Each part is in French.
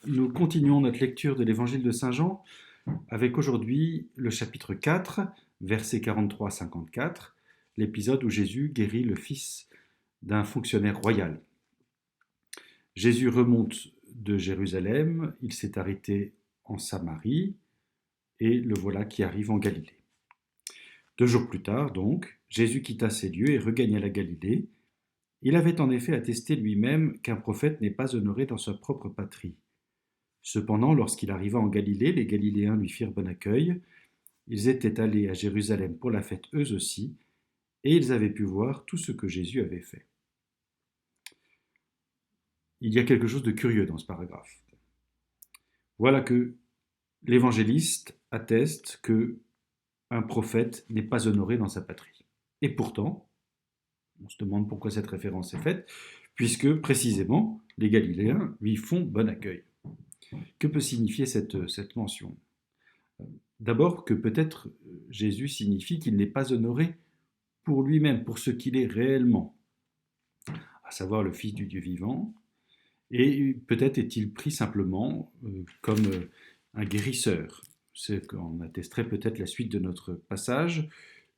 Nous continuons notre lecture de l'évangile de Saint Jean avec aujourd'hui le chapitre 4, versets 43 à 54, l'épisode où Jésus guérit le fils d'un fonctionnaire royal. Jésus remonte de Jérusalem, il s'est arrêté en Samarie et le voilà qui arrive en Galilée. 2 jours plus tard, donc, Jésus quitta ces lieux et regagna la Galilée. Il avait en effet attesté lui-même qu'un prophète n'est pas honoré dans sa propre patrie. Cependant, lorsqu'il arriva en Galilée, les Galiléens lui firent bon accueil. Ils étaient allés à Jérusalem pour la fête eux aussi, et ils avaient pu voir tout ce que Jésus avait fait. Il y a quelque chose de curieux dans ce paragraphe. Voilà que l'évangéliste atteste que un prophète n'est pas honoré dans sa patrie. Et pourtant, on se demande pourquoi cette référence est faite, puisque précisément les Galiléens lui font bon accueil. Que peut signifier cette mention ? D'abord que peut-être Jésus signifie qu'il n'est pas honoré pour lui-même, pour ce qu'il est réellement, à savoir le Fils du Dieu vivant, et peut-être est-il pris simplement comme un guérisseur. C'est qu'on attesterait peut-être la suite de notre passage,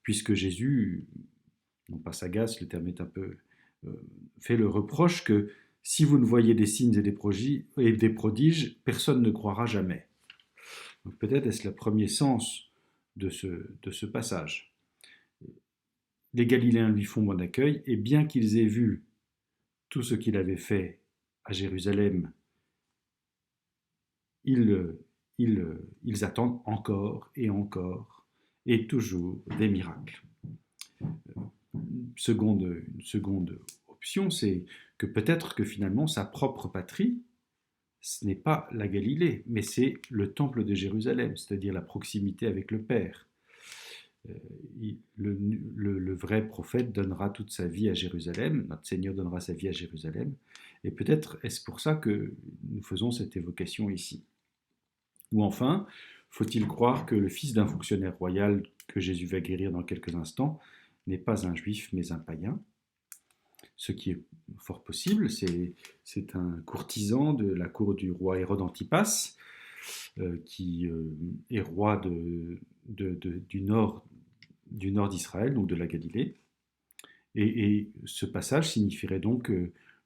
puisque Jésus, non pas s'agace, le terme est un peu fait le reproche que si vous ne voyez des signes et des prodiges, personne ne croira jamais. Donc peut-être est-ce le premier sens de ce passage. Les Galiléens lui font bon accueil, et bien qu'ils aient vu tout ce qu'il avait fait à Jérusalem, ils attendent encore et toujours des miracles. Une seconde option, c'est que peut-être que finalement sa propre patrie, ce n'est pas la Galilée, mais c'est le temple de Jérusalem, c'est-à-dire la proximité avec le Père. Le vrai prophète donnera toute sa vie à Jérusalem, notre Seigneur donnera sa vie à Jérusalem, et peut-être est-ce pour ça que nous faisons cette évocation ici. Ou enfin, faut-il croire que le fils d'un fonctionnaire royal que Jésus va guérir dans quelques instants n'est pas un juif mais un païen ? Ce qui est fort possible, c'est un courtisan de la cour du roi Hérode Antipas, qui est roi du nord d'Israël, donc de la Galilée. Et ce passage signifierait donc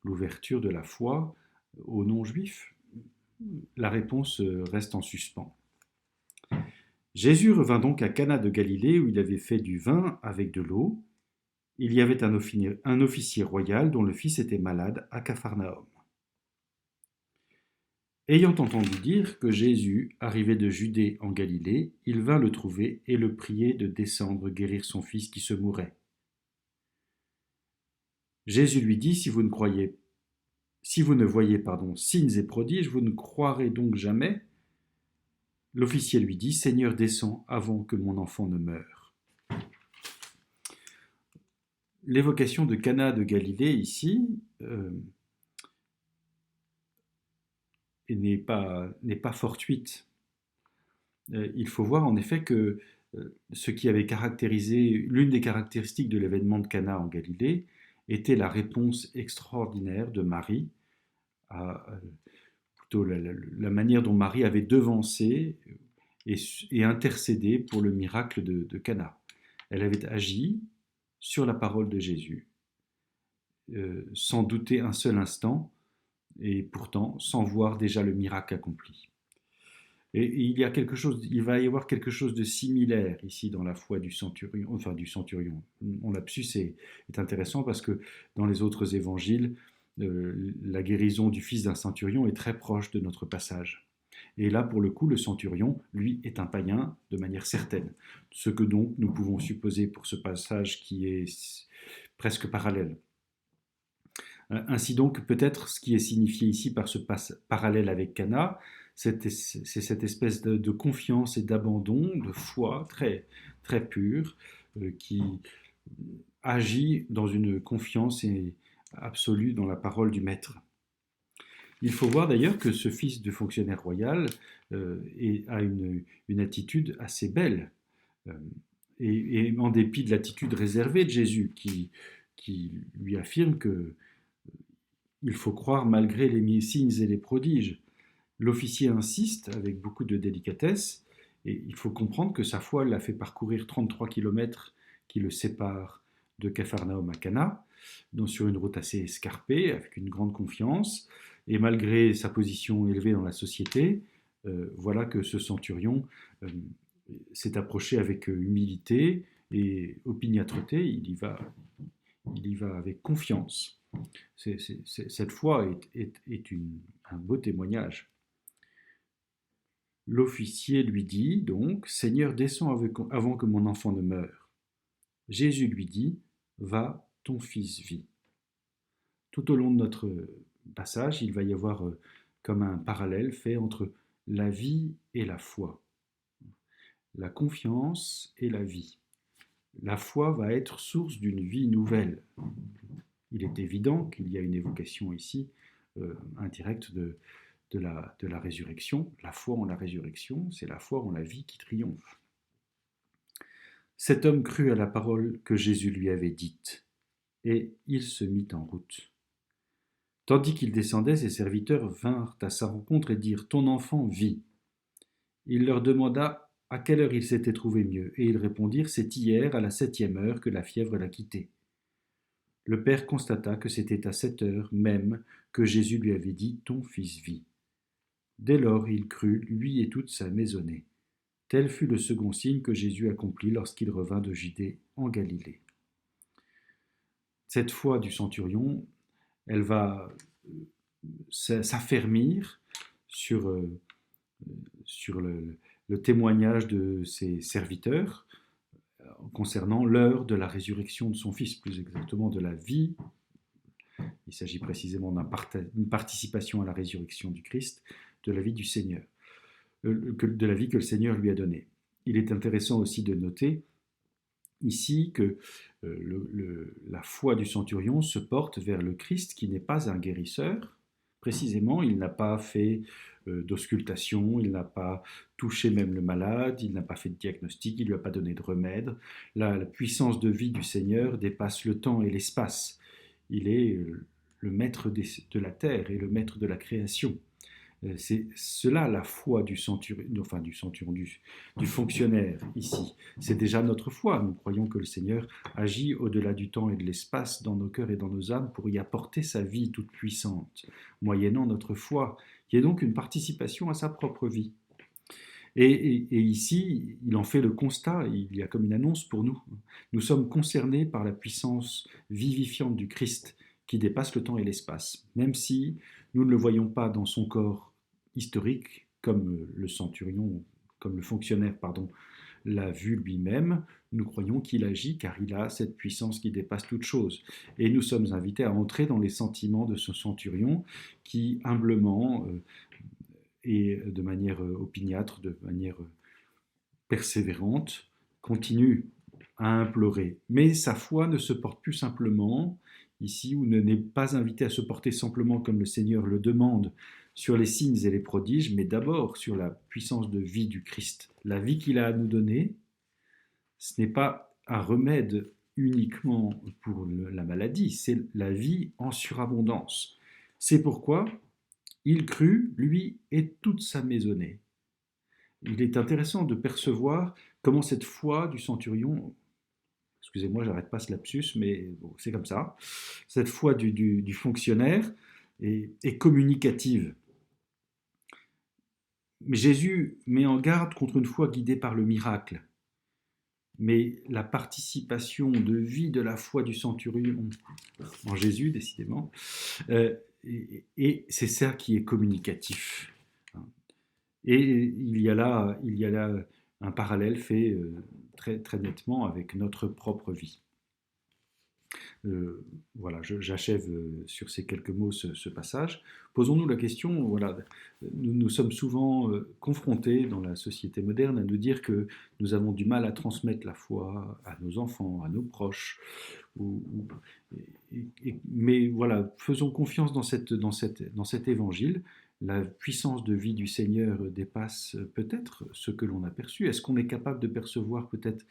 l'ouverture de la foi aux non-juifs. La réponse reste en suspens. Jésus revint donc à Cana de Galilée, où il avait fait du vin avec de l'eau. Il y avait un officier royal dont le fils était malade à Capharnaüm. Ayant entendu dire que Jésus arrivait de Judée en Galilée, il vint le trouver et le prier de descendre guérir son fils qui se mourait. Jésus lui dit, si vous ne voyez signes et prodiges, vous ne croirez donc jamais. L'officier lui dit, Seigneur, descends avant que mon enfant ne meure. L'évocation de Cana de Galilée ici n'est pas fortuite. Il faut voir en effet que ce qui avait caractérisé, l'une des caractéristiques de l'événement de Cana en Galilée était la réponse extraordinaire de Marie plutôt la manière dont Marie avait devancé et intercédé pour le miracle de Cana. Elle avait agi sur la parole de Jésus, sans douter un seul instant, et pourtant sans voir déjà le miracle accompli. Et il va y avoir quelque chose de similaire ici dans la foi du centurion. Mon lapsus est intéressant parce que dans les autres évangiles, la guérison du fils d'un centurion est très proche de notre passage. Et là, pour le coup, le centurion, lui, est un païen de manière certaine. Ce que donc nous pouvons supposer pour ce passage qui est presque parallèle. Ainsi donc, peut-être ce qui est signifié ici par ce parallèle avec Cana, c'est cette espèce de confiance et d'abandon, de foi très, très pure, qui agit dans une confiance absolue dans la parole du Maître. Il faut voir d'ailleurs que ce fils de fonctionnaire royal a une attitude assez belle, et en dépit de l'attitude réservée de Jésus, qui lui affirme que il faut croire malgré les signes et les prodiges. L'officier insiste avec beaucoup de délicatesse, et il faut comprendre que sa foi l'a fait parcourir 33 kilomètres qui le séparent de Capharnaüm à Cana, donc sur une route assez escarpée, avec une grande confiance, et malgré sa position élevée dans la société, voilà que ce centurion euh, s'est approché avec humilité et opiniâtreté, il y va avec confiance. Cette foi est un beau témoignage. L'officier lui dit donc, Seigneur, descends avant que mon enfant ne meure. Jésus lui dit, va, ton fils vit. Tout au long de notre passage, il va y avoir comme un parallèle fait entre la vie et la foi, la confiance et la vie. La foi va être source d'une vie nouvelle. Il est évident qu'il y a une évocation ici indirecte de la résurrection. La foi en la résurrection, c'est la foi en la vie qui triomphe. Cet homme crut à la parole que Jésus lui avait dite, et il se mit en route. Tandis qu'il descendait, ses serviteurs vinrent à sa rencontre et dirent « Ton enfant vit ». Il leur demanda à quelle heure il s'était trouvé mieux, et ils répondirent « C'est hier, à la 7e heure, que la fièvre l'a quitté ». Le père constata que c'était à 7 heures même que Jésus lui avait dit « Ton fils vit ». Dès lors il crut, lui et toute sa maisonnée. Tel fut le second signe que Jésus accomplit lorsqu'il revint de Judée en Galilée. Cette foi du centurion, elle va s'affermir sur le témoignage de ses serviteurs concernant l'heure de la résurrection de son fils, plus exactement de la vie. Il s'agit précisément d'une participation à la résurrection du Christ, de la vie du Seigneur, de la vie que le Seigneur lui a donnée. Il est intéressant aussi de noter ici que la foi du centurion se porte vers le Christ qui n'est pas un guérisseur. Précisément, il n'a pas fait d'auscultation, il n'a pas touché même le malade, il n'a pas fait de diagnostic, il ne lui a pas donné de remède. La puissance de vie du Seigneur dépasse le temps et l'espace. Il est le maître de la terre et le maître de la création. C'est cela la foi du fonctionnaire ici. C'est déjà notre foi. Nous croyons que le Seigneur agit au-delà du temps et de l'espace dans nos cœurs et dans nos âmes pour y apporter sa vie toute puissante, moyennant notre foi, qui est donc une participation à sa propre vie. Et ici, il en fait le constat, il y a comme une annonce pour nous. Nous sommes concernés par la puissance vivifiante du Christ qui dépasse le temps et l'espace, même si nous ne le voyons pas dans son corps historique, comme le centurion, comme le fonctionnaire, l'a vu lui-même. Nous croyons qu'il agit car il a cette puissance qui dépasse toute chose. Et nous sommes invités à entrer dans les sentiments de ce centurion qui, humblement et de manière opiniâtre, de manière persévérante, continue à implorer. Mais sa foi ne se porte plus simplement ici, ou n'est pas invité à se porter simplement comme le Seigneur le demande, sur les signes et les prodiges, mais d'abord sur la puissance de vie du Christ. La vie qu'il a à nous donner, ce n'est pas un remède uniquement pour la maladie, c'est la vie en surabondance. C'est pourquoi il crut, lui et toute sa maisonnée. Il est intéressant de percevoir comment cette foi du centurion, excusez-moi, j'arrête pas ce lapsus, mais bon, c'est comme ça, cette foi du fonctionnaire est communicative. Mais Jésus met en garde contre une foi guidée par le miracle. Mais la participation de vie de la foi du centurion en Jésus, décidément, et c'est ça qui est communicatif. Et il y a là un parallèle fait très, très nettement avec notre propre vie. Voilà, j'achève sur ces quelques mots ce passage. Posons-nous la question, voilà, nous sommes souvent confrontés dans la société moderne à nous dire que nous avons du mal à transmettre la foi à nos enfants, à nos proches. Mais voilà, faisons confiance dans cet évangile. La puissance de vie du Seigneur dépasse peut-être ce que l'on a perçu. Est-ce qu'on est capable de percevoir peut-être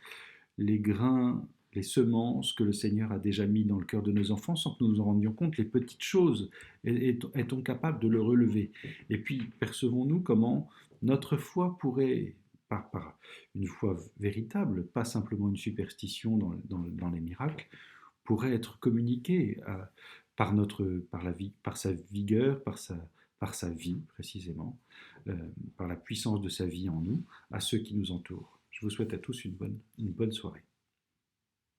les grains les semences que le Seigneur a déjà mis dans le cœur de nos enfants sans que nous nous en rendions compte, les petites choses, est-on capable de le relever? Et puis, percevons-nous comment notre foi pourrait, par une foi véritable, pas simplement une superstition dans les miracles, pourrait être communiquée par sa vigueur, par sa vie précisément, euh, par la puissance de sa vie en nous, à ceux qui nous entourent. Je vous souhaite à tous une bonne soirée.